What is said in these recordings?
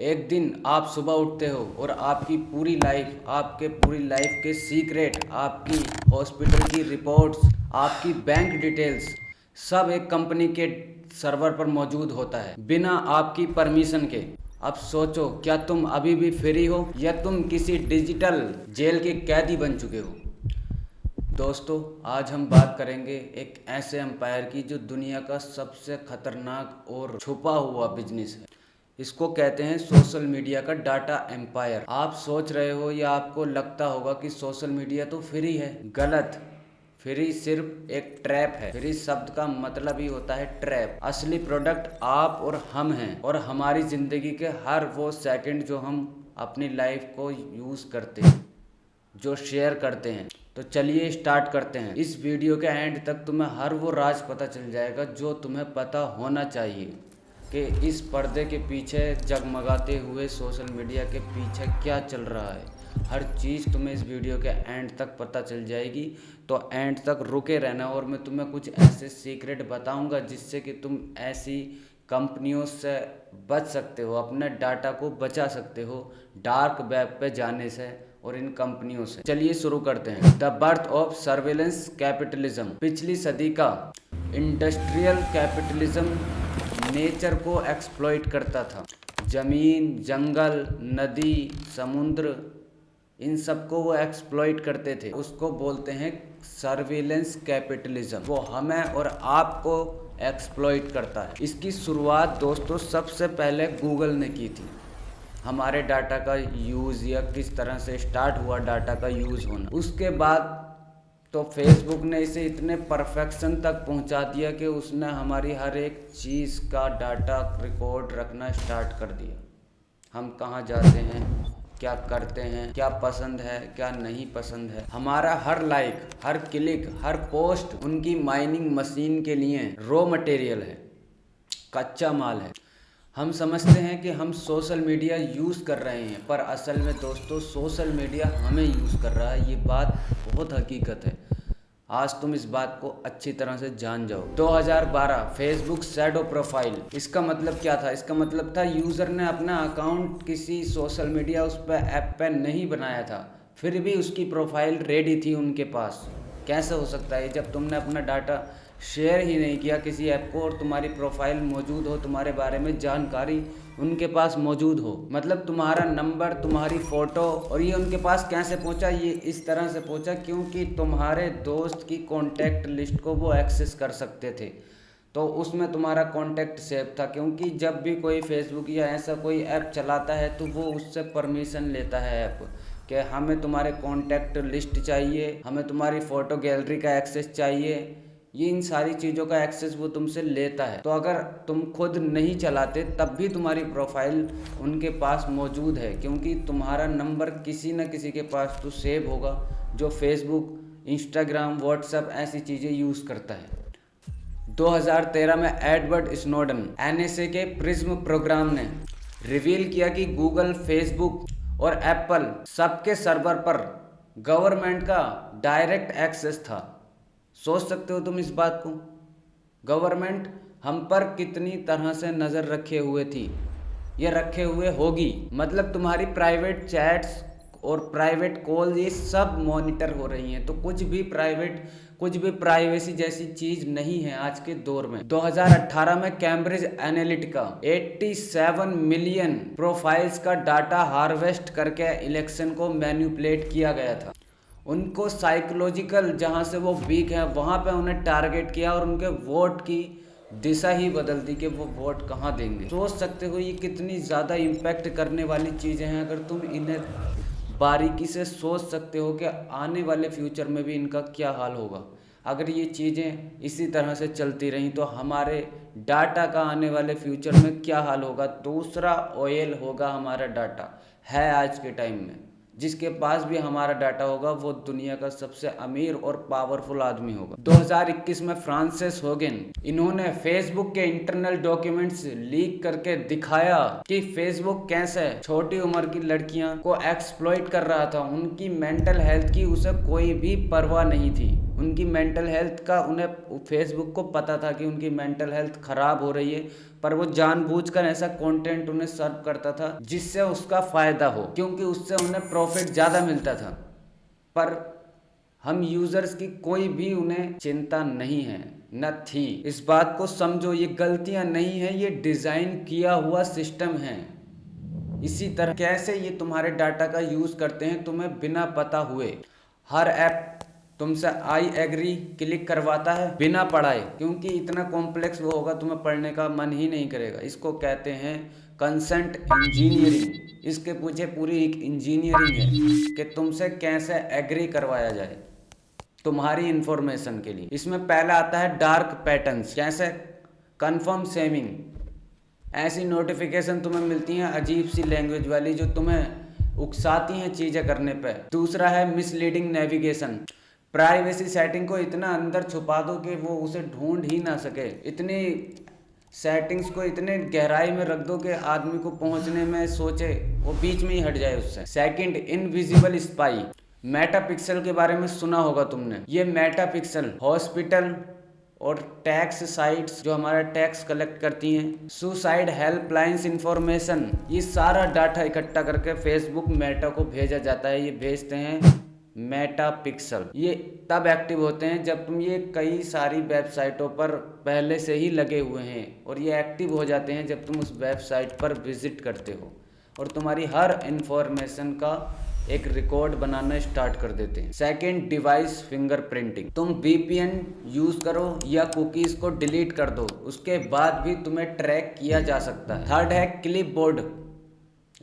एक दिन आप सुबह उठते हो और आपकी पूरी लाइफ के सीक्रेट, आपकी हॉस्पिटल की रिपोर्ट्स, आपकी बैंक डिटेल्स सब एक कंपनी के सर्वर पर मौजूद होता है बिना आपकी परमिशन के। अब सोचो, क्या तुम अभी भी फ्री हो या तुम किसी डिजिटल जेल के कैदी बन चुके हो। दोस्तों, आज हम बात करेंगे एक ऐसे एम्पायर की जो दुनिया का सबसे खतरनाक और छुपा हुआ बिजनेस है। इसको कहते हैं सोशल मीडिया का डाटा एम्पायर। आप सोच रहे हो या आपको लगता होगा कि सोशल मीडिया तो फ्री है। गलत। फ्री सिर्फ एक ट्रैप है। फ्री शब्द का मतलब ही होता है ट्रैप। असली प्रोडक्ट आप और हम हैं, और हमारी जिंदगी के हर वो सेकंड जो हम अपनी लाइफ को यूज करते हैं, जो शेयर करते हैं। तो चलिए स्टार्ट करते हैं। इस वीडियो के एंड तक तुम्हें हर वो राज पता चल जाएगा जो तुम्हें पता होना चाहिए कि इस पर्दे के पीछे, जगमगाते हुए सोशल मीडिया के पीछे क्या चल रहा है। हर चीज़ तुम्हें इस वीडियो के एंड तक पता चल जाएगी। तो एंड तक रुके रहना, और मैं तुम्हें कुछ ऐसे सीक्रेट बताऊंगा जिससे कि तुम ऐसी कंपनियों से बच सकते हो, अपने डाटा को बचा सकते हो डार्क वेब पे जाने से और इन कंपनियों से। चलिए शुरू करते हैं। The birth of surveillance capitalism. पिछली सदी का इंडस्ट्रियल कैपिटलिज्म नेचर को एक्सप्लॉइट करता था। जमीन, जंगल, नदी, समुद्र, इन सबको वो एक्सप्लॉइट करते थे। उसको बोलते हैं सर्विलेंस कैपिटलिज्म। वो हमें और आपको एक्सप्लॉइट करता है। इसकी शुरुआत दोस्तों सबसे पहले गूगल ने की थी। हमारे डाटा का यूज़, या किस तरह से स्टार्ट हुआ डाटा का यूज़ होना। उसके बाद तो फेसबुक ने इसे इतने परफेक्शन तक पहुंचा दिया कि उसने हमारी हर एक चीज़ का डाटा रिकॉर्ड रखना स्टार्ट कर दिया। हम कहाँ जाते हैं, क्या करते हैं, क्या पसंद है, क्या नहीं पसंद है। हमारा हर लाइक, हर क्लिक, हर पोस्ट उनकी माइनिंग मशीन के लिए रॉ मटेरियल है, कच्चा माल है। हम समझते हैं कि हम सोशल मीडिया यूज़ कर रहे हैं, पर असल में दोस्तों सोशल मीडिया हमें यूज़ कर रहा है। ये बात बहुत हकीकत है। आज तुम इस बात को अच्छी तरह से जान जाओ। 2012 फेसबुक शैडो प्रोफाइल। इसका मतलब क्या था? इसका मतलब था यूज़र ने अपना अकाउंट किसी सोशल मीडिया उस पर ऐप पे नहीं बनाया था, फिर भी उसकी प्रोफाइल रेडी थी उनके पास। कैसे हो सकता है जब तुमने अपना डाटा शेयर ही नहीं किया किसी ऐप को और तुम्हारी प्रोफाइल मौजूद हो, तुम्हारे बारे में जानकारी उनके पास मौजूद हो। मतलब तुम्हारा नंबर, तुम्हारी फ़ोटो, और ये उनके पास कैसे पहुंचा? ये इस तरह से पहुंचा क्योंकि तुम्हारे दोस्त की कॉन्टैक्ट लिस्ट को वो एक्सेस कर सकते थे। तो उसमें तुम्हारा कॉन्टैक्ट सेव था, क्योंकि जब भी कोई फेसबुक या ऐसा कोई ऐप चलाता है तो वो उससे परमिशन लेता है ऐप कि हमें तुम्हारे कॉन्टैक्ट लिस्ट चाहिए, हमें तुम्हारी फ़ोटो गैलरी का एक्सेस चाहिए। ये इन सारी चीज़ों का एक्सेस वो तुमसे लेता है। तो अगर तुम खुद नहीं चलाते तब भी तुम्हारी प्रोफाइल उनके पास मौजूद है, क्योंकि तुम्हारा नंबर किसी न किसी के पास तो सेव होगा जो फेसबुक, इंस्टाग्राम, व्हाट्सएप ऐसी चीज़ें यूज़ करता है। 2013 में एडवर्ड स्नोडन, एनएसए के प्रिज्म प्रोग्राम ने रिवील किया कि गूगल, फेसबुक और एप्पल सबके सर्वर पर गवर्नमेंट का डायरेक्ट एक्सेस था। सोच सकते हो तुम इस बात को? गवर्नमेंट हम पर कितनी तरह से नज़र रखे हुए थी, ये रखे हुए होगी। मतलब तुम्हारी प्राइवेट चैट्स और प्राइवेट कॉल ये सब मॉनिटर हो रही हैं। तो कुछ भी प्राइवेसी जैसी चीज़ नहीं है आज के दौर में। 2018 में कैम्ब्रिज एनालिटिका 87 मिलियन प्रोफाइल्स का डाटा हार्वेस्ट करके इलेक्शन को मैनिपुलेट किया गया था। उनको साइकोलॉजिकल, जहाँ से वो वीक है वहाँ पे उन्हें टारगेट किया और उनके वोट की दिशा ही बदल दी कि वो वोट कहाँ देंगे। सोच सकते हो ये कितनी ज़्यादा इम्पैक्ट करने वाली चीज़ें हैं। अगर तुम इन्हें बारीकी से सोच सकते हो कि आने वाले फ्यूचर में भी इनका क्या हाल होगा। अगर ये चीज़ें इसी तरह से चलती रहीं तो हमारे डाटा का आने वाले फ्यूचर में क्या हाल होगा। दूसरा ऑयल होगा हमारा डाटा, है आज के टाइम में। जिसके पास भी हमारा डाटा होगा वो दुनिया का सबसे अमीर और पावरफुल आदमी होगा। 2021 में फ्रांसिस होगन, इन्होंने फेसबुक के इंटरनल डॉक्यूमेंट्स लीक करके दिखाया कि फेसबुक कैसे छोटी उम्र की लड़कियां को एक्सप्लॉइट कर रहा था। उनकी मेंटल हेल्थ की उसे कोई भी परवाह नहीं थी। उनकी मेंटल हेल्थ का, उन्हें फेसबुक को पता था कि उनकी मेंटल हेल्थ खराब हो रही है, पर वो जानबूझकर ऐसा कंटेंट उन्हें सर्व करता था जिससे उसका फ़ायदा हो, क्योंकि उससे उन्हें प्रॉफिट ज़्यादा मिलता था। पर हम यूज़र्स की कोई भी उन्हें चिंता नहीं है, न थी। इस बात को समझो, ये गलतियां नहीं है, ये डिज़ाइन किया हुआ सिस्टम है। इसी तरह कैसे ये तुम्हारे डाटा का यूज़ करते हैं तुम्हें बिना पता हुए। हर ऐप तुमसे आई एग्री क्लिक करवाता है बिना पढ़ाए, क्योंकि इतना कॉम्प्लेक्स वो होगा तुम्हें पढ़ने का मन ही नहीं करेगा। इसको कहते हैं कंसेंट इंजीनियरिंग। इसके पीछे पूरी एक इंजीनियरिंग है कि तुमसे कैसे एग्री करवाया जाए तुम्हारी इंफॉर्मेशन के लिए। इसमें पहला आता है डार्क पैटर्न्स, जैसे कन्फर्म सेविंग। ऐसी नोटिफिकेशन तुम्हें मिलती हैं अजीब सी लैंग्वेज वाली जो तुम्हें उकसाती हैं चीज़ें करने पर। दूसरा है मिसलीडिंग नेविगेशन। प्राइवेसी सेटिंग को इतना अंदर छुपा दो कि वो उसे ढूंढ ही ना सके। इतनी सेटिंग्स को इतने गहराई में रख दो कि आदमी को पहुंचने में सोचे वो बीच में ही हट जाए उससे। Second, invisible spy. Meta pixel के बारे में सुना होगा तुमने। ये मेटा पिक्सल हॉस्पिटल और टैक्स साइट्स जो हमारा टैक्स कलेक्ट करती हैं, सुसाइड हेल्पलाइंस इंफॉर्मेशन, ये सारा डाटा इकट्ठा करके फेसबुक मेटा को भेजा जाता है। ये भेजते हैं मेटा पिक्सल। ये तब एक्टिव होते हैं जब तुम ये कई सारी वेबसाइटों पर पहले से ही लगे हुए हैं, और ये एक्टिव हो जाते हैं जब तुम उस वेबसाइट पर विजिट करते हो और तुम्हारी हर इंफॉर्मेशन का एक रिकॉर्ड बनाना स्टार्ट कर देते हैं। Second, device fingerprinting. तुम VPN यूज करो या कुकीज को डिलीट कर दो, उसके बाद भी तुम्हें ट्रैक किया जा सकता है। थर्ड है क्लिपबोर्ड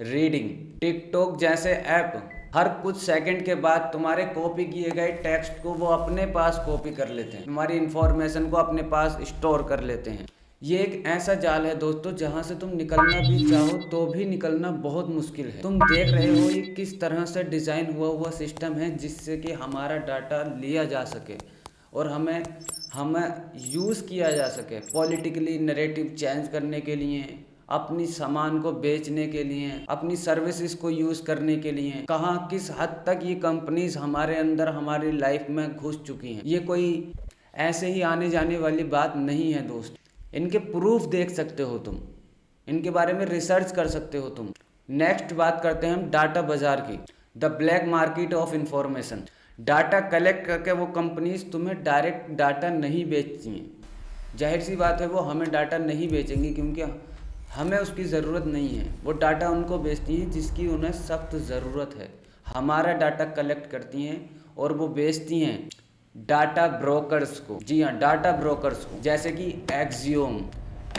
रीडिंग। टिकटॉक जैसे ऐप हर कुछ सेकंड के बाद तुम्हारे कॉपी किए गए टेक्स्ट को वो अपने पास कॉपी कर लेते हैं, तुम्हारी इंफॉर्मेशन को अपने पास स्टोर कर लेते हैं। ये एक ऐसा जाल है दोस्तों जहां से तुम निकलना भी चाहो तो भी निकलना बहुत मुश्किल है। तुम देख रहे हो ये किस तरह से डिज़ाइन हुआ सिस्टम है जिससे कि हमारा डाटा लिया जा सके और हमें यूज़ किया जा सके पॉलिटिकली नैरेटिव चेंज करने के लिए, अपनी सामान को बेचने के लिए, अपनी सर्विसेज को यूज़ करने के लिए। कहाँ किस हद तक ये कंपनीज हमारे अंदर हमारी लाइफ में घुस चुकी हैं, ये कोई ऐसे ही आने जाने वाली बात नहीं है दोस्त। इनके प्रूफ देख सकते हो तुम, इनके बारे में रिसर्च कर सकते हो तुम। नेक्स्ट बात करते हैं हम डाटा बाजार की, the black market of information. Data collect करके वो कंपनीज तुम्हें डायरेक्ट डाटा नहीं बेचती हैं। जाहिर सी बात है वो हमें डाटा नहीं बेचेंगी क्योंकि हमें उसकी ज़रूरत नहीं है। वो डाटा उनको बेचती हैं जिसकी उन्हें सख्त ज़रूरत है। हमारा डाटा कलेक्ट करती हैं और वो बेचती हैं डाटा ब्रोकर्स को। जी हाँ, डाटा ब्रोकर्स को, जैसे कि एक्सियोम,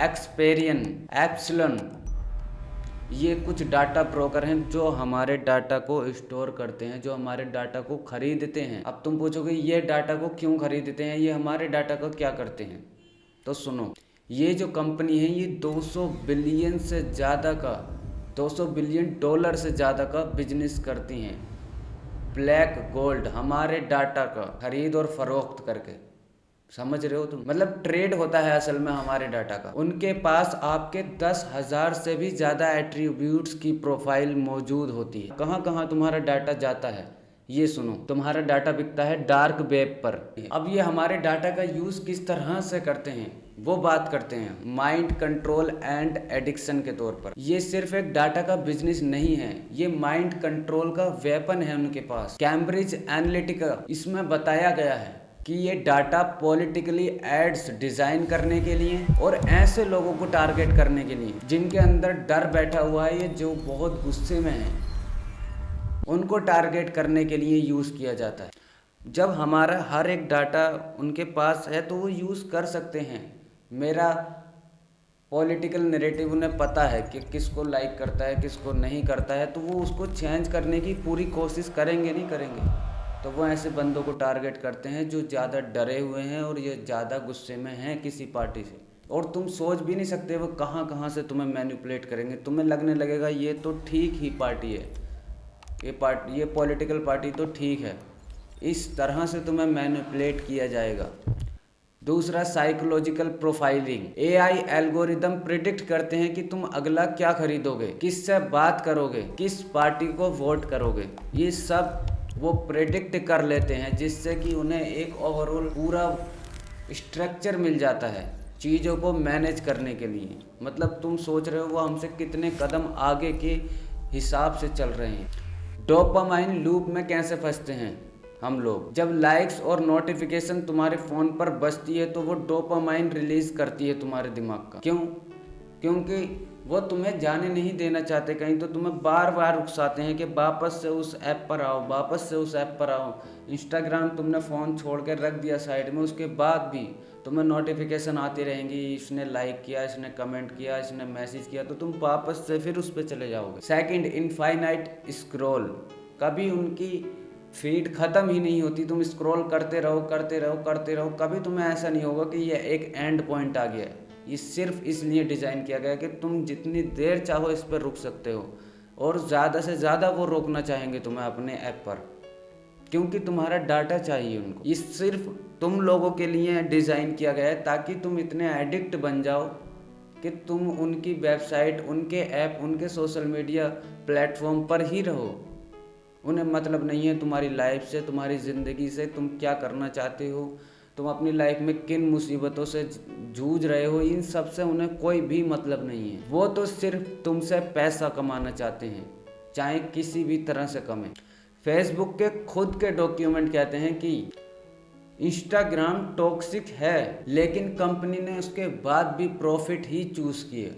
एक्सपेरियन, एप्सिलॉन। ये कुछ डाटा ब्रोकर हैं जो हमारे डाटा को स्टोर करते हैं, जो हमारे डाटा को खरीदते हैं। अब तुम पूछोगे ये डाटा को क्यों खरीदते हैं, ये हमारे डाटा को क्या करते हैं? तो सुनो, ये जो कंपनी है ये 200 बिलियन से ज़्यादा का, 200 बिलियन डॉलर से ज़्यादा का बिजनेस करती हैं ब्लैक गोल्ड, हमारे डाटा का खरीद और फरोख्त करके। समझ रहे हो तुम? मतलब ट्रेड होता है असल में हमारे डाटा का। उनके पास आपके 10,000 से भी ज़्यादा एट्रीब्यूट्स की प्रोफाइल मौजूद होती है। कहाँ कहाँ तुम्हारा डाटा जाता है ये सुनो। तुम्हारा डाटा बिकता है डार्क वेब पर। अब ये हमारे डाटा का यूज़ किस तरह से करते हैं वो बात करते हैं माइंड कंट्रोल एंड एडिक्शन के तौर पर। ये सिर्फ एक डाटा का बिजनेस नहीं है, ये माइंड कंट्रोल का वेपन है उनके पास। कैम्ब्रिज एनालिटिका इसमें बताया गया है कि ये डाटा पॉलिटिकली एड्स डिज़ाइन करने के लिए और ऐसे लोगों को टारगेट करने के लिए जिनके अंदर डर बैठा हुआ है, ये जो बहुत गुस्से में है, उनको टारगेट करने के लिए यूज़ किया जाता है। जब हमारा हर एक डाटा उनके पास है तो वो यूज़ कर सकते हैं। मेरा पॉलिटिकल नैरेटिव उन्हें पता है कि किसको लाइक करता है किसको नहीं करता है, तो वो उसको चेंज करने की पूरी कोशिश करेंगे नहीं करेंगे। तो वो ऐसे बंदों को टारगेट करते हैं जो ज़्यादा डरे हुए हैं और ये ज़्यादा गुस्से में हैं किसी पार्टी से, और तुम सोच भी नहीं सकते वो कहाँ कहाँ से तुम्हें मैनिपुलेट करेंगे। तुम्हें लगने लगेगा ये तो ठीक ही पार्टी है, ये पॉलिटिकल पार्टी तो ठीक है। इस तरह से तुम्हें मैनिपुलेट किया जाएगा। दूसरा, psychological profiling. AI algorithm predict करते हैं कि तुम अगला क्या खरीदोगे, किससे बात करोगे, किस पार्टी को वोट करोगे। ये सब वो प्रेडिक्ट कर लेते हैं, जिससे कि उन्हें एक ओवरऑल पूरा स्ट्रक्चर मिल जाता है चीज़ों को मैनेज करने के लिए। मतलब तुम सोच रहे हो वो हमसे कितने कदम आगे के हिसाब से चल रहे हैं। डोपामाइन लूप में कैसे फंसते हैं हम लोग? जब लाइक्स और नोटिफिकेशन तुम्हारे फ़ोन पर बजती है तो वो डोपामाइन रिलीज़ करती है तुम्हारे दिमाग का। क्यों? क्योंकि वो तुम्हें जाने नहीं देना चाहते कहीं, तो तुम्हें बार बार उकसाते हैं कि वापस से उस ऐप पर आओ, वापस से उस ऐप पर आओ। इंस्टाग्राम तुमने फ़ोन छोड़ कर रख दिया साइड में, उसके बाद भी तुम्हें नोटिफिकेशन आती रहेंगी, इसने लाइक किया, इसने कमेंट किया, इसने मैसेज किया, तो तुम वापस से फिर उस पर चले जाओगे। Second, infinite scroll. कभी उनकी फीड ख़त्म ही नहीं होती, तुम स्क्रॉल करते रहो करते रहो करते रहो, कभी तुम्हें ऐसा नहीं होगा कि ये एक एंड पॉइंट आ गया है। ये सिर्फ इसलिए डिज़ाइन किया गया है कि तुम जितनी देर चाहो इस पर रुक सकते हो, और ज़्यादा से ज़्यादा वो रोकना चाहेंगे तुम्हें अपने ऐप पर, क्योंकि तुम्हारा डाटा चाहिए उनको। ये सिर्फ तुम लोगों के लिए डिज़ाइन किया गया है ताकि तुम इतने एडिक्ट बन जाओ कि तुम उनकी वेबसाइट, उनके ऐप, उनके सोशल मीडिया प्लेटफॉर्म पर ही रहो। उन्हें मतलब नहीं है तुम्हारी लाइफ से, तुम्हारी ज़िंदगी से, तुम क्या करना चाहते हो, तुम अपनी लाइफ में किन मुसीबतों से जूझ रहे हो, इन सब से उन्हें कोई भी मतलब नहीं है। वो तो सिर्फ तुमसे पैसा कमाना चाहते हैं, चाहे किसी भी तरह से कमें। फेसबुक के खुद के डॉक्यूमेंट कहते हैं कि इंस्टाग्राम टॉक्सिक है, लेकिन कंपनी ने उसके बाद भी प्रॉफिट ही चूज़ किए,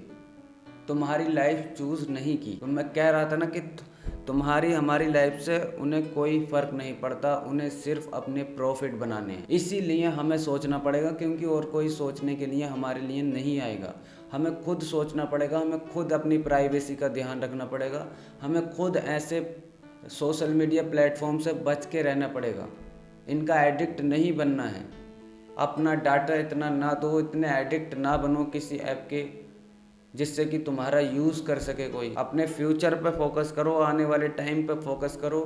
तुम्हारी लाइफ चूज़ नहीं की। तो मैं कह रहा था ना कि तुम्हारी हमारी लाइफ से उन्हें कोई फ़र्क नहीं पड़ता, उन्हें सिर्फ अपने प्रॉफिट बनाने हैं। इसीलिए हमें सोचना पड़ेगा, क्योंकि और कोई सोचने के लिए हमारे लिए नहीं आएगा। हमें खुद सोचना पड़ेगा, हमें खुद अपनी प्राइवेसी का ध्यान रखना पड़ेगा, हमें खुद ऐसे सोशल मीडिया प्लेटफॉर्म से बच के रहना पड़ेगा। इनका एडिक्ट नहीं बनना है। अपना डाटा इतना ना दो, इतने एडिक्ट ना बनो किसी ऐप के जिससे कि तुम्हारा यूज़ कर सके कोई। अपने फ्यूचर पे फोकस करो, आने वाले टाइम पे फोकस करो,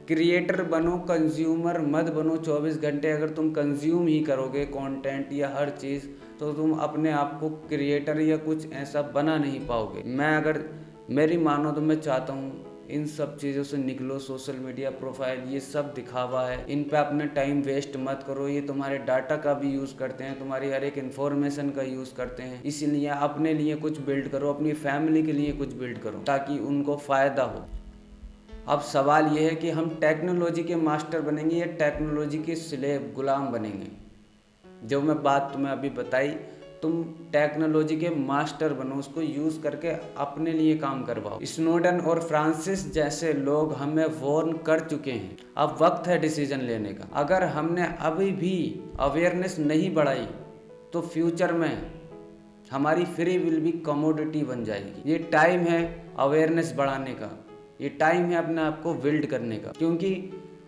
क्रिएटर बनो, कंज्यूमर मत बनो। 24 घंटे अगर तुम कंज्यूम ही करोगे कंटेंट या हर चीज़, तो तुम अपने आप को क्रिएटर या कुछ ऐसा बना नहीं पाओगे। मैं अगर मेरी मानो तो मैं चाहता हूँ इन सब चीज़ों से निकलो। सोशल मीडिया प्रोफाइल ये सब दिखावा है, इन पे अपना टाइम वेस्ट मत करो। ये तुम्हारे डाटा का भी यूज़ करते हैं, तुम्हारी हर एक इन्फॉर्मेशन का यूज़ करते हैं। इसीलिए अपने लिए कुछ बिल्ड करो, अपनी फैमिली के लिए कुछ बिल्ड करो ताकि उनको फ़ायदा हो। अब सवाल ये है कि हम टेक्नोलॉजी के मास्टर बनेंगे या टेक्नोलॉजी के स्लेव, गुलाम बनेंगे। जो मैं बात तुम्हें अभी बताई, तुम टेक्नोलॉजी के मास्टर बनो, उसको यूज़ करके अपने लिए काम करवाओ। स्नोडन और फ्रांसिस जैसे लोग हमें वार्न कर चुके हैं। अब वक्त है डिसीजन लेने का। अगर हमने अभी भी अवेयरनेस नहीं बढ़ाई तो फ्यूचर में हमारी फ्री विल भी कमोडिटी बन जाएगी। ये टाइम है अवेयरनेस बढ़ाने का, ये टाइम है अपने आप को बिल्ड करने का, क्योंकि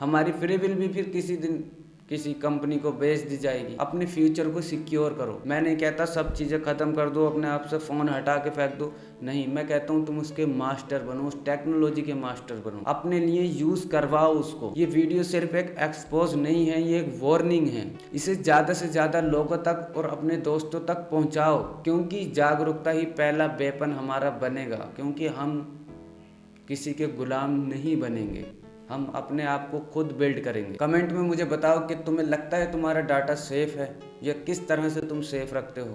हमारी फ्री विल भी फिर किसी दिन किसी कंपनी को बेच दी जाएगी। अपने फ्यूचर को सिक्योर करो। मैं नहीं कहता सब चीज़ें ख़त्म कर दो, अपने आप से फ़ोन हटा के फेंक दो, नहीं। मैं कहता हूँ तुम उसके मास्टर बनो, उस टेक्नोलॉजी के मास्टर बनो, अपने लिए यूज़ करवाओ उसको। ये वीडियो सिर्फ एक एक्सपोज नहीं है, ये एक वार्निंग है। इसे ज़्यादा से ज़्यादा लोगों तक और अपने दोस्तों तक पहुँचाओ, क्योंकि जागरूकता ही पहला वेपन हमारा बनेगा। क्योंकि हम किसी के गुलाम नहीं बनेंगे, हम अपने आप को खुद बिल्ड करेंगे। कमेंट में मुझे बताओ कि तुम्हें लगता है तुम्हारा डाटा सेफ है या किस तरह से तुम सेफ रखते हो।